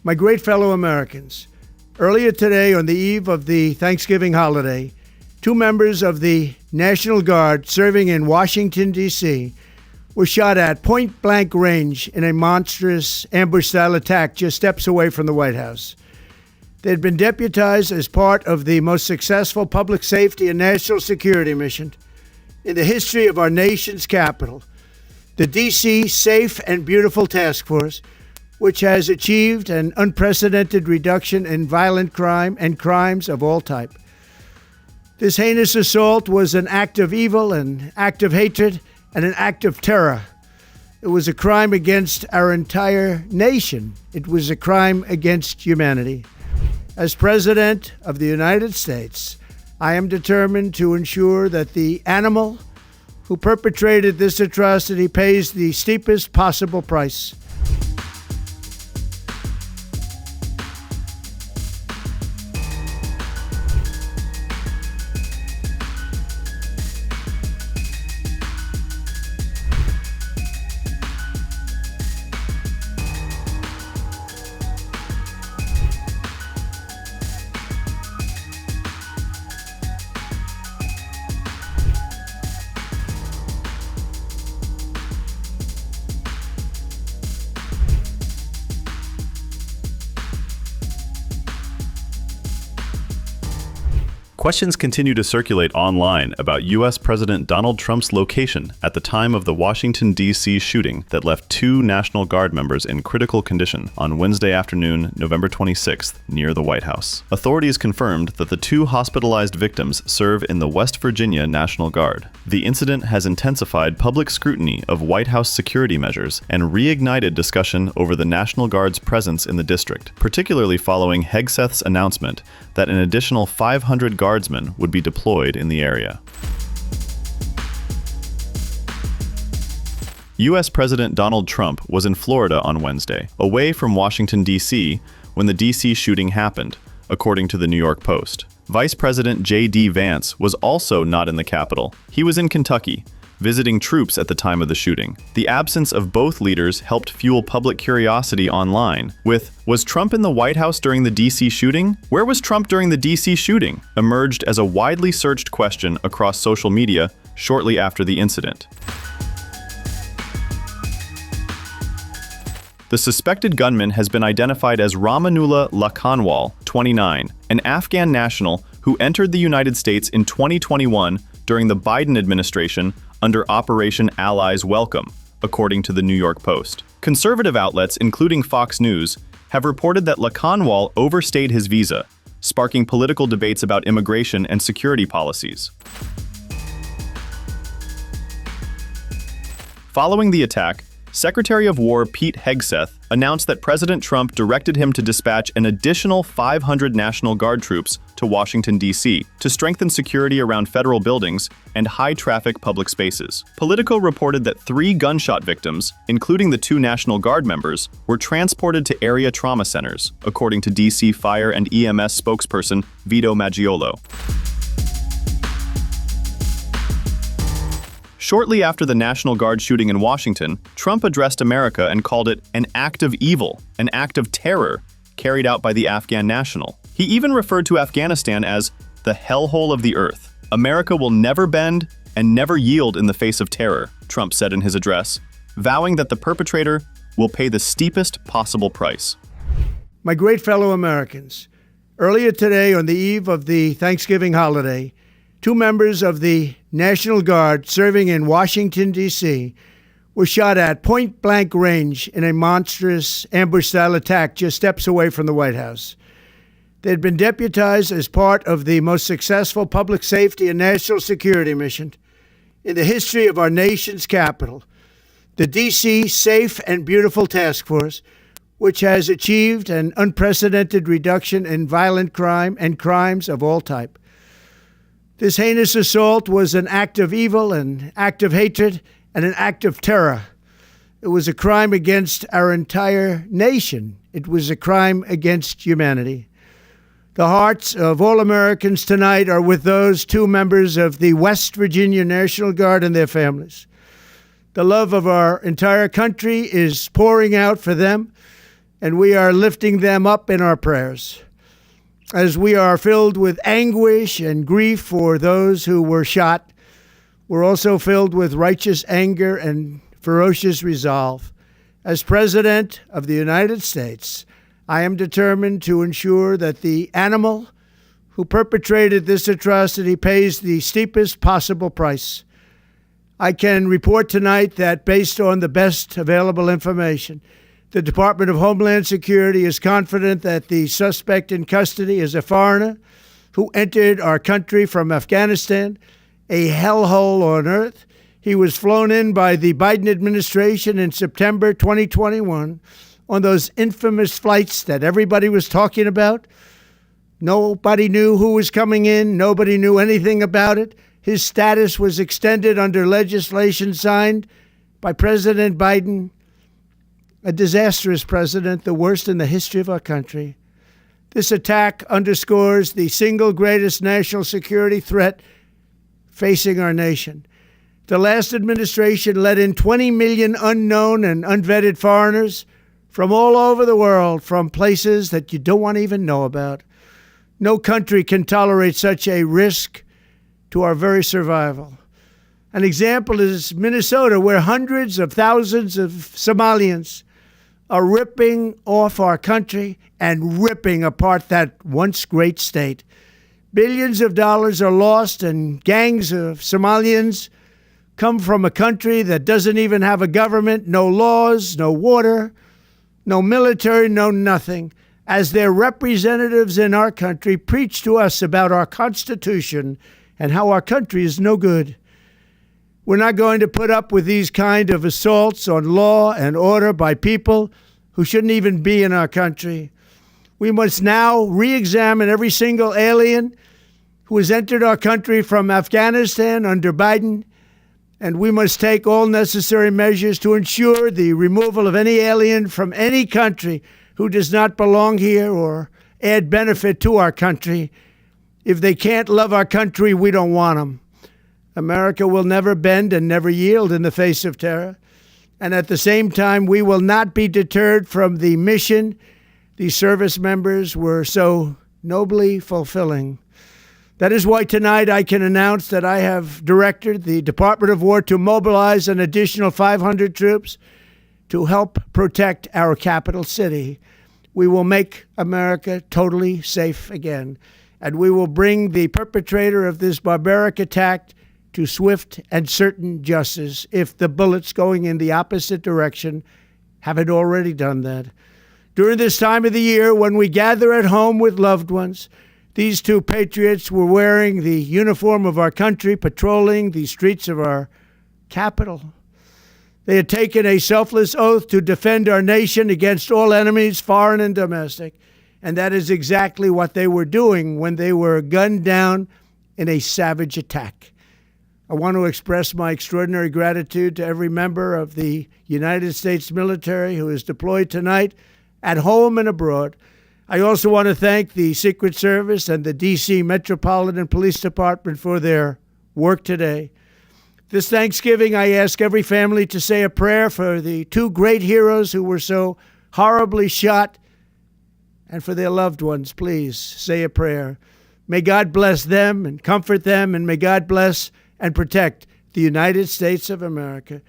My great fellow Americans, earlier today, on the eve of the Thanksgiving holiday, two members of the National Guard serving in Washington, D.C., were shot at point-blank range in a monstrous ambush-style attack just steps away from the White House. They had been deputized as part of the most successful public safety and national security mission in the history of our nation's capital, the D.C. Safe and Beautiful Task Force, which has achieved an unprecedented reduction in violent crime and crimes of all type. This heinous assault was an act of evil, an act of hatred, and an act of terror. It was a crime against our entire nation. It was a crime against humanity. As President of the United States, I am determined to ensure that the animal who perpetrated this atrocity pays the steepest possible price. Questions continue to circulate online about U.S. President Donald Trump's location at the time of the Washington, D.C. shooting that left two National Guard members in critical condition on Wednesday afternoon, November 26th, near the White House. Authorities confirmed that the two hospitalized victims serve in the West Virginia National Guard. The incident has intensified public scrutiny of White House security measures and reignited discussion over the National Guard's presence in the district, particularly following Hegseth's announcement that an additional 500 guardsmen would be deployed in the area. U.S. President Donald Trump was in Florida on Wednesday, away from Washington, D.C., when the D.C. shooting happened, according to the New York Post. Vice President JD Vance was also not in the capital. He was in Kentucky, visiting troops at the time of the shooting. The absence of both leaders helped fuel public curiosity online with, "Was Trump in the White House during the D.C. shooting? Where was Trump during the D.C. shooting?" emerged as a widely searched question across social media shortly after the incident. The suspected gunman has been identified as Rahmanullah Lakanwal, 29, an Afghan national who entered the United States in 2021 during the Biden administration under Operation Allies Welcome, according to the New York Post. Conservative outlets, including Fox News, have reported that Lakanwal overstayed his visa, sparking political debates about immigration and security policies. Following the attack, Secretary of War Pete Hegseth announced that President Trump directed him to dispatch an additional 500 National Guard troops to Washington, D.C. to strengthen security around federal buildings and high-traffic public spaces. Politico reported that 3 gunshot victims, including the 2 National Guard members, were transported to area trauma centers, according to D.C. Fire and EMS spokesperson Vito Maggiolo. Shortly after the National Guard shooting in Washington, Trump addressed America and called it an act of evil, an act of terror carried out by the Afghan national. He even referred to Afghanistan as the hellhole of the earth. "America will never bend and never yield in the face of terror," Trump said in his address, vowing that the perpetrator will pay the steepest possible price. My great fellow Americans, earlier today, on the eve of the Thanksgiving holiday, two members of the National Guard serving in Washington, D.C., were shot at point-blank range in a monstrous ambush-style attack just steps away from the White House. They had been deputized as part of the most successful public safety and national security mission in the history of our nation's capital, the D.C. Safe and Beautiful Task Force, which has achieved an unprecedented reduction in violent crime and crimes of all type. This heinous assault was an act of evil, an act of hatred, and an act of terror. It was a crime against our entire nation. It was a crime against humanity. The hearts of all Americans tonight are with those two members of the West Virginia National Guard and their families. The love of our entire country is pouring out for them. and we are lifting them up in our prayers. As we are filled with anguish and grief for those who were shot, we're also filled with righteous anger and ferocious resolve. As President of the United States, I am determined to ensure that the animal who perpetrated this atrocity pays the steepest possible price. I can report tonight that based on the best available information, the Department of Homeland Security is confident that the suspect in custody is a foreigner who entered our country from Afghanistan, a hellhole on earth. He was flown in by the Biden administration in September 2021 on those infamous flights that everybody was talking about. Nobody knew who was coming in. Nobody knew anything about it. His status was extended under legislation signed by President Biden, a disastrous president, the worst in the history of our country. This attack underscores the single greatest national security threat facing our nation. The last administration let in 20 million unknown and unvetted foreigners from all over the world, from places that you don't want to even know about. No country can tolerate such a risk to our very survival. An example is Minnesota, where hundreds of thousands of Somalians are ripping off our country and ripping apart that once great state. Billions of dollars are lost, and gangs of Somalians come from a country that doesn't even have a government, no laws, no water, no military, no nothing. As their representatives in our country preach to us about our Constitution and how our country is no good. We're not going to put up with these kind of assaults on law and order by people who shouldn't even be in our country. We must now re-examine every single alien who has entered our country from Afghanistan under Biden, and we must take all necessary measures to ensure the removal of any alien from any country who does not belong here or add benefit to our country. If they can't love our country, we don't want them. America will never bend and never yield in the face of terror. And at the same time, we will not be deterred from the mission these service members were so nobly fulfilling. That is why tonight I can announce that I have directed the Department of War to mobilize an additional 500 troops to help protect our capital city. We will make America totally safe again, and we will bring the perpetrator of this barbaric attack to swift and certain justice if the bullets going in the opposite direction haven't already done that. During this time of the year, when we gather at home with loved ones, these two patriots were wearing the uniform of our country, patrolling the streets of our capital. They had taken a selfless oath to defend our nation against all enemies, foreign and domestic. And that is exactly what they were doing when they were gunned down in a savage attack. I want to express my extraordinary gratitude to every member of the United States military who is deployed tonight at home and abroad. I also want to thank the Secret Service and the D.C. Metropolitan Police Department for their work today. This Thanksgiving, I ask every family to say a prayer for the two great heroes who were so horribly shot, and for their loved ones. Please say a prayer. May God bless them and comfort them, and may God bless and protect the United States of America.